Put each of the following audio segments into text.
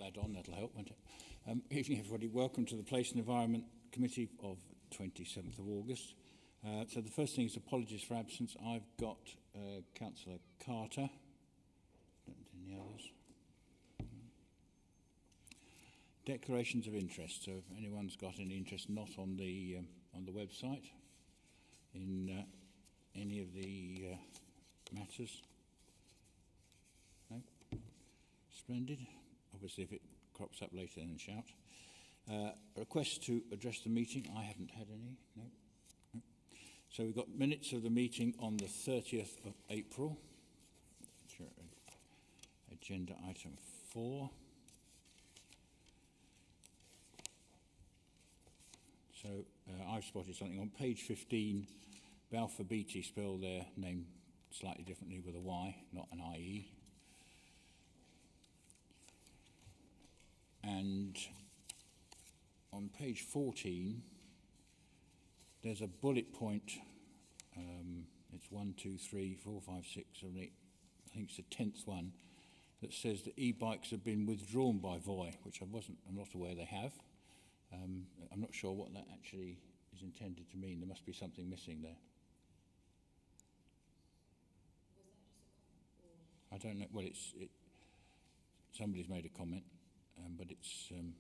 that on, that'll help, won't it? Evening, everybody. Welcome to the Place and Environment Committee of 27th of August. So the first thing is apologies for absence. I've got Councillor Carter. Don't any others. Declarations of interest. So if anyone's got any interest not on the website in any of the matters. No? Splendid. Obviously, if it crops up later, then shout. A request to address the meeting. I haven't had any. No. No. So we've got minutes of the meeting on the 30th of April. Agenda item 4. So I've spotted something on page 15. Balfour Beatty spell their name slightly differently with a Y, not an IE. And on page 14, there's a bullet point. It's 1, 2, 3, 4, 5, 6, 7, 8. I think it's the 10th one that says that e-bikes have been withdrawn by VOI, which I'm not aware they have. I'm not sure what that actually is intended to mean. There must be something missing there. I don't know. Well, somebody's made a comment, but it's. I think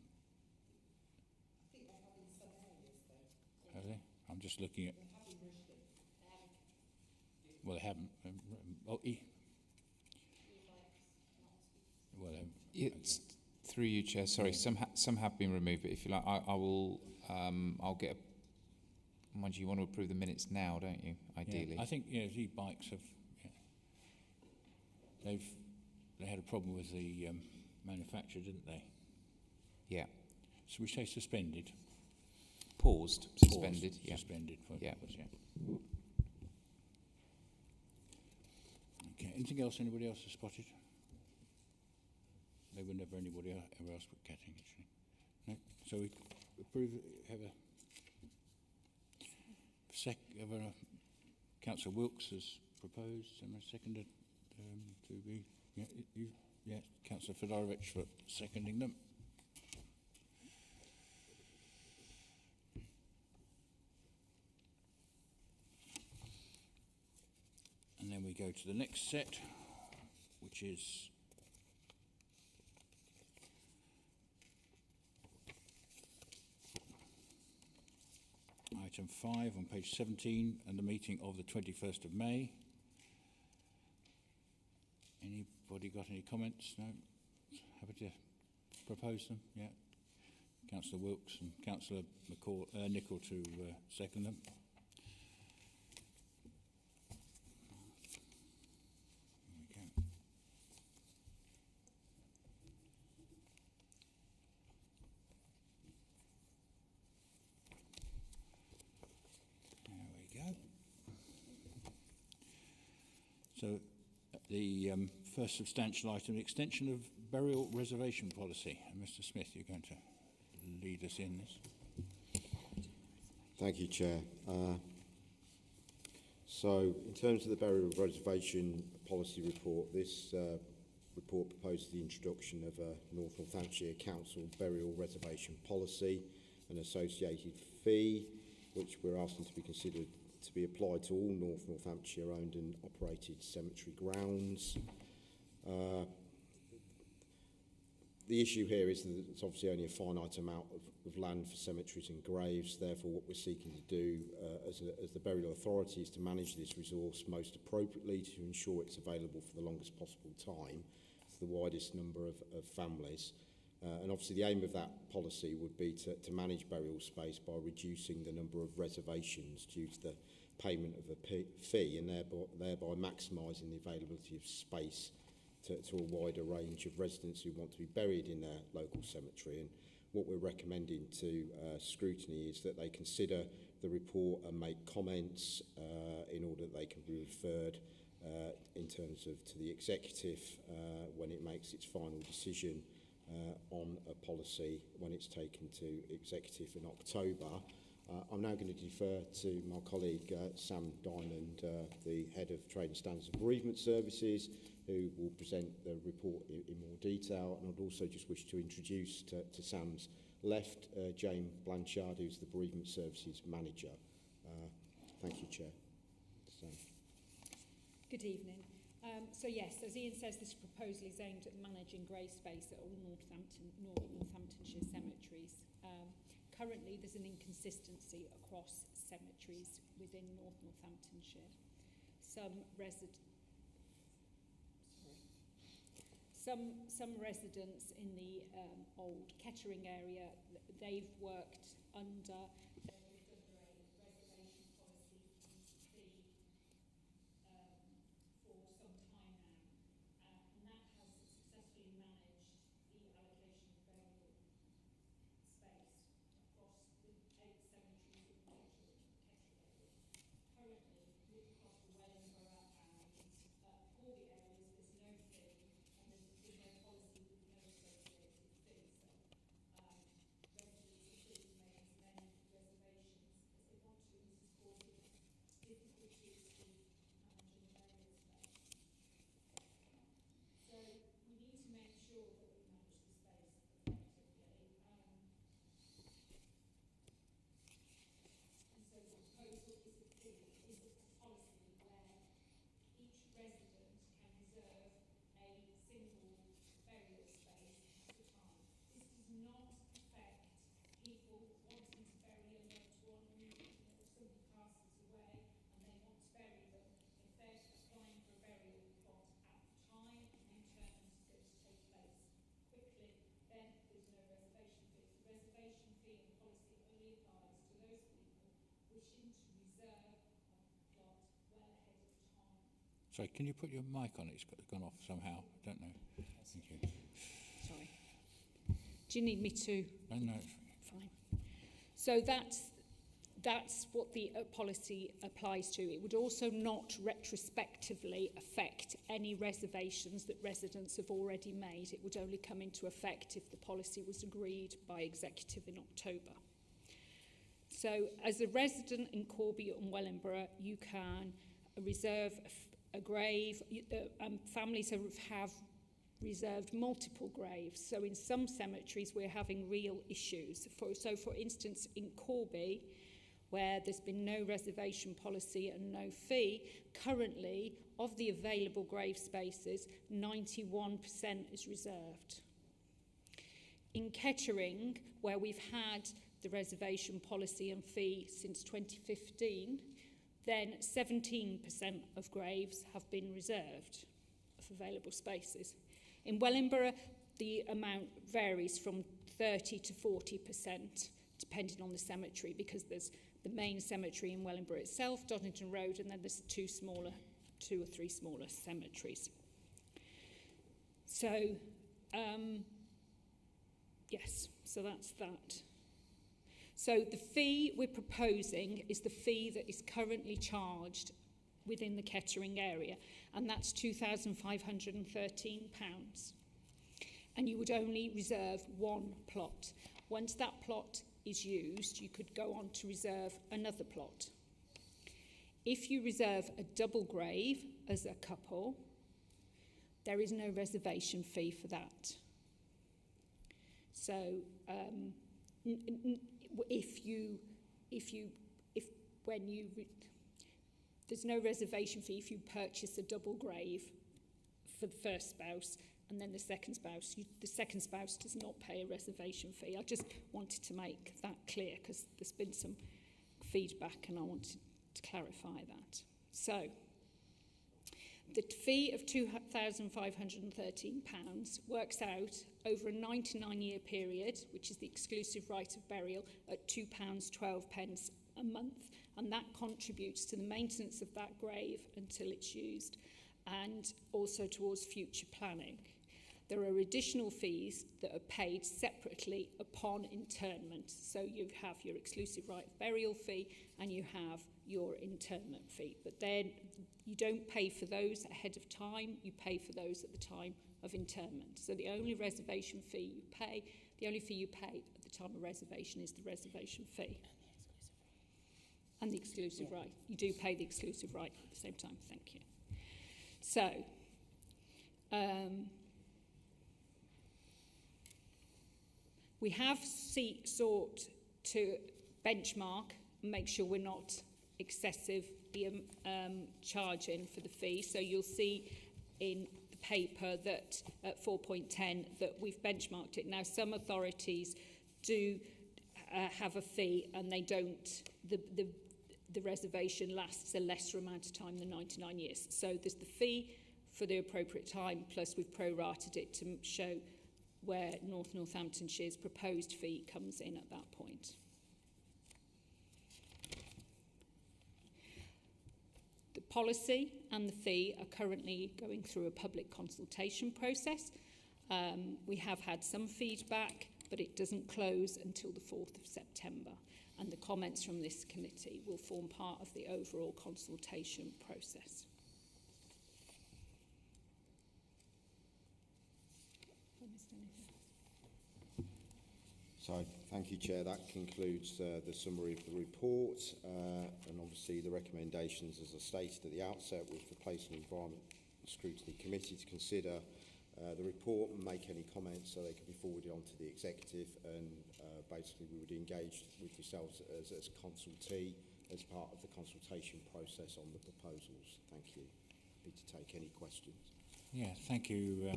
they have in some areas, though. Have they? I'm just looking at. Well, they haven't. Well, it's through you, Chair. Sorry, yeah. Some have been removed, but if you like, I will. I'll get. Mind you want to approve the minutes now, don't you? Ideally, yeah, I think e-bikes have. Yeah, they had a problem with the manufacturer, didn't they? Yeah. So we say suspended. Paused. Suspended. Yeah. Suspended. Yeah. Yeah. Okay. Anything else? Anybody else has spotted? They were never anybody ever else but Catting, actually. No? So we approve. Have a Councillor Wilkes has proposed and seconded to be. Yeah, Councillor Fedorovich for seconding them. And then we go to the next set, which is item 5 on page 17 and the meeting of the 21st of May. Anybody got any comments? No? Happy to propose them? Yeah. Councillor Wilkes and Councillor Nichol to second them. So the first substantial item, the extension of burial reservation policy. And Mr. Smith, you're going to lead us in this. Thank you, Chair. So in terms of the burial reservation policy report, this report proposes the introduction of a North Northamptonshire Council burial reservation policy, an associated fee, which we're asking to be considered to be applied to all North Northamptonshire owned and operated cemetery grounds. The issue here is that it's obviously only a finite amount of land for cemeteries and graves. Therefore, what we're seeking to do as the burial authority is to manage this resource most appropriately to ensure it's available for the longest possible time to the widest number of families. And obviously the aim of that policy would be to manage burial space by reducing the number of reservations due to the payment of a fee and thereby maximising the availability of space to a wider range of residents who want to be buried in their local cemetery. And what we're recommending to Scrutiny is that they consider the report and make comments in order that they can be referred in terms of to the executive when it makes its final decision on a policy when it's taken to executive in October. I'm now going to defer to my colleague Sam Diamond, the Head of Trade and Standards and Bereavement Services, who will present the report in more detail. And I'd also just wish to introduce to Sam's left Jane Blanchard, who's the Bereavement Services Manager. Thank you, Chair. Sam. Good evening. So yes, as Ian says, this proposal is aimed at managing grave space at all North Northamptonshire cemeteries. Currently, there's an inconsistency across cemeteries within North Northamptonshire. Some residents in the old Kettering area, they've worked under Sorry, can you put your mic on? It's gone off somehow. I don't know. Thank you. Sorry. Do you need me to? No. Fine. So that's what the policy applies to. It would also not retrospectively affect any reservations that residents have already made. It would only come into effect if the policy was agreed by executive in October. So as a resident in Corby and Wellingborough, you can reserve a grave. Families have reserved multiple graves. So in some cemeteries, we're having real issues. So for instance, in Corby, where there's been no reservation policy and no fee, currently, of the available grave spaces, 91% is reserved. In Kettering, where we've had the reservation policy and fee since 2015, then 17% of graves have been reserved of available spaces. In Wellingborough, the amount varies from 30 to 40%, depending on the cemetery, because there's the main cemetery in Wellingborough itself, Doddington Road, and then there's two or three smaller cemeteries. So, yes, so that's that. So the fee we're proposing is the fee that is currently charged within the Kettering area, and that's £2,513. And you would only reserve one plot. Once that plot is used, you could go on to reserve another plot. If you reserve a double grave as a couple, there is no reservation fee for that. So there's no reservation fee if you purchase a double grave for the first spouse, and then the second spouse does not pay a reservation fee. I just wanted to make that clear because there's been some feedback and I wanted to clarify that. So the fee of £2,513 works out over a 99-year period, which is the exclusive right of burial, at £2.12 a month, and that contributes to the maintenance of that grave until it's used, and also towards future planning. There are additional fees that are paid separately upon interment. So you have your exclusive right of burial fee and you have your interment fee. But then you don't pay for those ahead of time, you pay for those at the time of interment. So the only reservation fee you pay, the only fee you pay at the time of reservation is the reservation fee. And the exclusive right. You do pay the exclusive right at the same time. Thank you. So We have sought to benchmark and make sure we're not excessively charging for the fee. So you'll see in the paper that at 4.10 that we've benchmarked it. Now, some authorities do have a fee and they don't, the reservation lasts a lesser amount of time than 99 years. So there's the fee for the appropriate time, plus we've prorated it to show where Northamptonshire's proposed fee comes in at that point. The policy and the fee are currently going through a public consultation process. We have had some feedback, but it doesn't close until the 4th of September. And the comments from this committee will form part of the overall consultation process. So, thank you, Chair. That concludes the summary of the report, and obviously the recommendations, as I stated at the outset, with the Place and Environment Scrutiny Committee to consider the report and make any comments so they can be forwarded on to the Executive, and basically we would engage with yourselves as consultee as part of the consultation process on the proposals. Thank you. Happy to take any questions. Yeah, thank you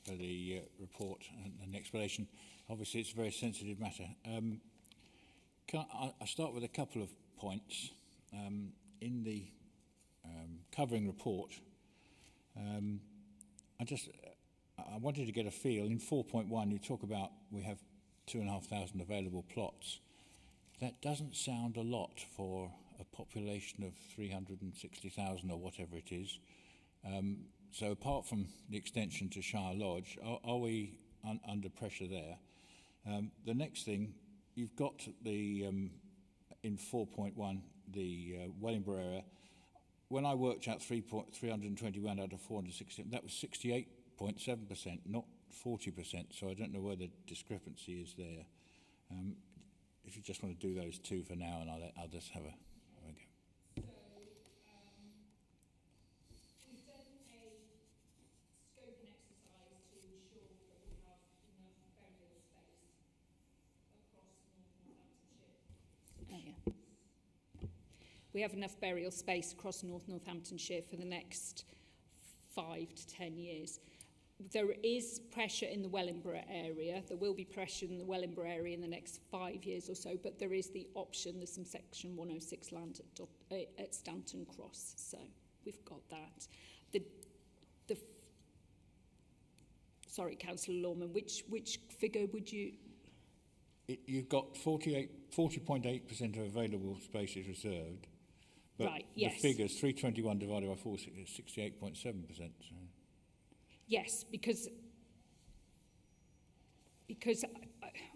for the report and explanation. Obviously, it's a very sensitive matter. I'll start with a couple of points. In the covering report, I wanted to get a feel. In 4.1, you talk about we have 2,500 available plots. That doesn't sound a lot for a population of 360,000 or whatever it is. So apart from the extension to Shire Lodge, are we under pressure there? The next thing, you've got the, in 4.1, the Wellingborough area. When I worked out 321 out of 460, that was 68.7%, not 40%. So I don't know where the discrepancy is there. If you just want to do those two for now, and I'll let others have a go. We have enough burial space across Northamptonshire for the next 5 to 10 years. There is pressure in the Wellingborough area. There will be pressure in the Wellingborough area in the next 5 years or so, but there is the option. There's some Section 106 land at Stanton Cross, so we've got that. Sorry, Councillor Lorman, which figure would you... You've got 40.8% of available spaces reserved. But right, yes. The figures, 321 divided by 4 is 68.7%. So. Yes, because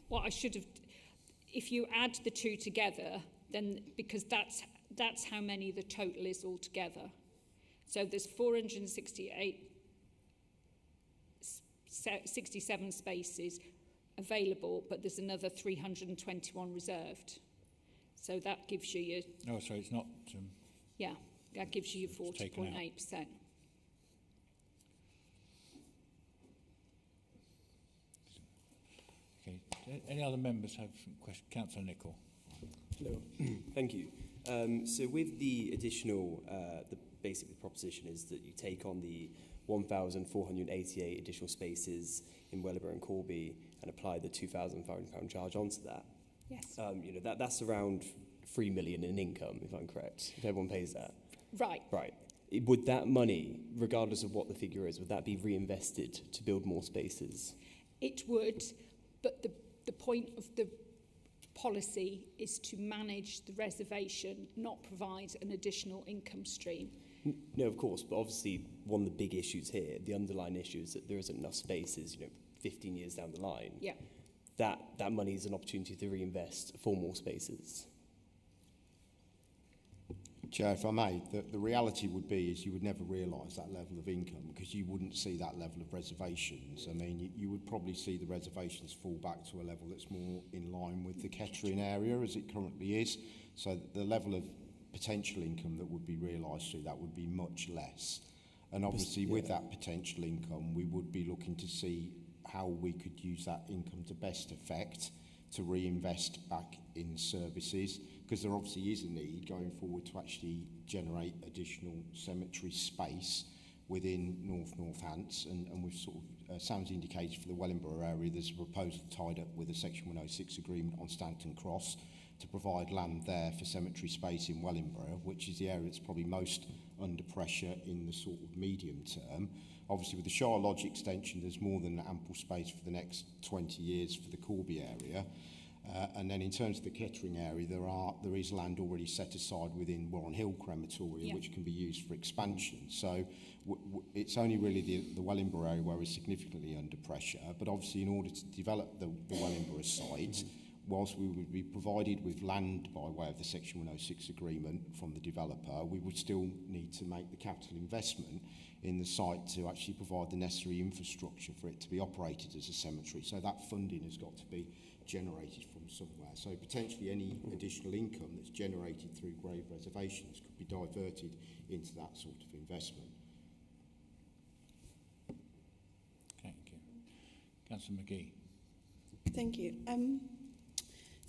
what I should have, if you add the two together, then because that's how many the total is altogether. So there's 467 spaces available, but there's another 321 reserved. So that gives you your... Oh, so it's not... yeah, that gives you your 40.8%. Okay. Any other members have some questions? Councillor Nicholl. Hello. Thank you. So with the additional, basically the proposition is that you take on the 1,488 additional spaces in Wellingborough and Corby and apply the £2,500 charge onto that. Yes. That's around 3 million in income, if I'm correct, if everyone pays that. Right. Right. Would that money, regardless of what the figure is, would that be reinvested to build more spaces? It would, but the point of the policy is to manage the reservation, not provide an additional income stream. No, of course, but obviously one of the big issues here, the underlying issue is that there isn't enough spaces, 15 years down the line. Yeah. That money is an opportunity to reinvest for more spaces. Chair, if I may, the reality would be is you would never realise that level of income because you wouldn't see that level of reservations. I mean, you would probably see the reservations fall back to a level that's more in line with the Kettering area as it currently is. So the level of potential income that would be realised through that would be much less. And obviously with that potential income, we would be looking to see how we could use that income to best effect to reinvest back in services, because there obviously is a need going forward to actually generate additional cemetery space within Northants, and we've sort of, sounds indicated for the Wellingborough area, there's a proposal tied up with a Section 106 agreement on Stanton Cross to provide land there for cemetery space in Wellingborough, which is the area that's probably most under pressure in the sort of medium term. Obviously with the Shire Lodge extension, there's more than ample space for the next 20 years for the Corby area. And then in terms of the Kettering area, there is land already set aside within Warren Hill Crematoria, which can be used for expansion. So it's only really the Wellingborough area where we're significantly under pressure. But obviously, in order to develop the Wellingborough site, whilst we would be provided with land by way of the Section 106 agreement from the developer, we would still need to make the capital investment in the site to actually provide the necessary infrastructure for it to be operated as a cemetery. So that funding has got to be generated from somewhere. So potentially any additional income that's generated through grave reservations could be diverted into that sort of investment. Thank you. Councillor McGee. Thank you.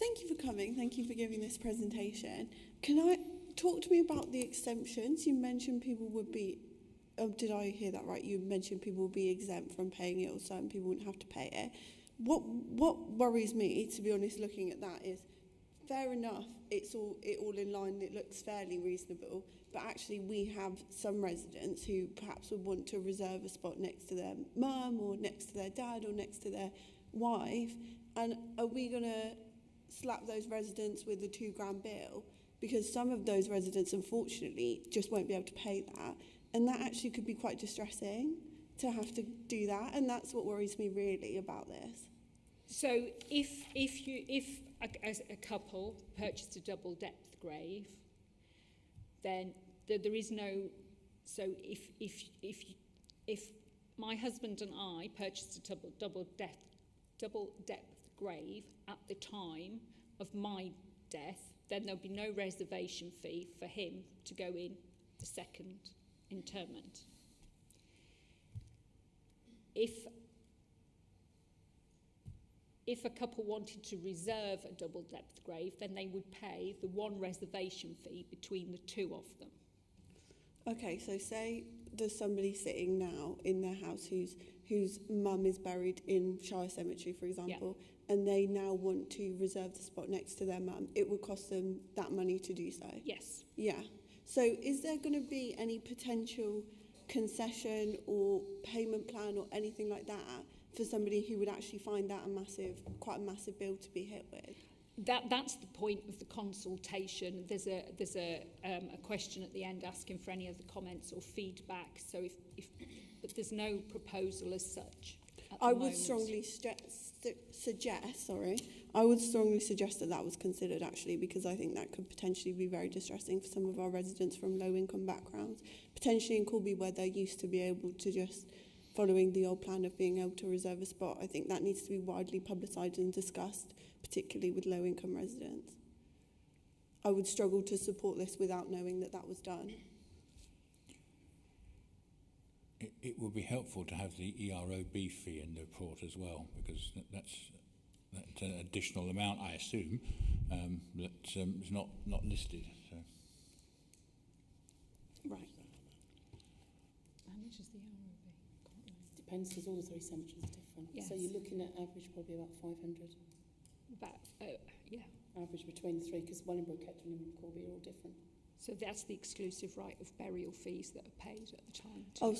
Thank you for coming. Thank you for giving this presentation. Can I talk to me about the exemptions? You mentioned people would be, did I hear that right? You mentioned people would be exempt from paying it, or certain people wouldn't have to pay it. What worries me, to be honest, looking at that is, fair enough, it all in line, it looks fairly reasonable, but actually we have some residents who perhaps would want to reserve a spot next to their mum or next to their dad or next to their wife, and are we going to slap those residents with a £2,000 bill? Because some of those residents, unfortunately, just won't be able to pay that, and that actually could be quite distressing to have to do that, and that's what worries me really about this. So if a couple purchased a double depth grave, then there is no. So if my husband and I purchased a double depth grave at the time of my death, then there'll be no reservation fee for him to go in the second interment. If a couple wanted to reserve a double depth grave, then they would pay the one reservation fee between the two of them. Okay, so say there's somebody sitting now in their house whose mum is buried in Shire Cemetery, for example, and they now want to reserve the spot next to their mum. It would cost them that money to do so? Yes. Yeah. So is there going to be any potential concession or payment plan or anything like that for somebody who would actually find that quite a massive bill to be hit with? That's the point of the consultation. There's a question at the end asking for any other comments or feedback. So but there's no proposal as such. I would strongly suggest that was considered, actually, because I think that could potentially be very distressing for some of our residents from low-income backgrounds, potentially in Corby, where they used to be able to just, following the old plan of being able to reserve a spot. I think that needs to be widely publicised and discussed, particularly with low-income residents. I would struggle to support this without knowing that was done. It would be helpful to have the EROB fee in the report as well, because that's an additional amount, I assume, that is not listed. So. Right. How much is the EROB? Depends, because all the three cemeteries are different. Yes. So you're looking at average probably about 500. Yeah. Average between the three, because Wellingborough, Kettering and Corby are all different. So that's the exclusive right of burial fees that are paid at the time. Oh,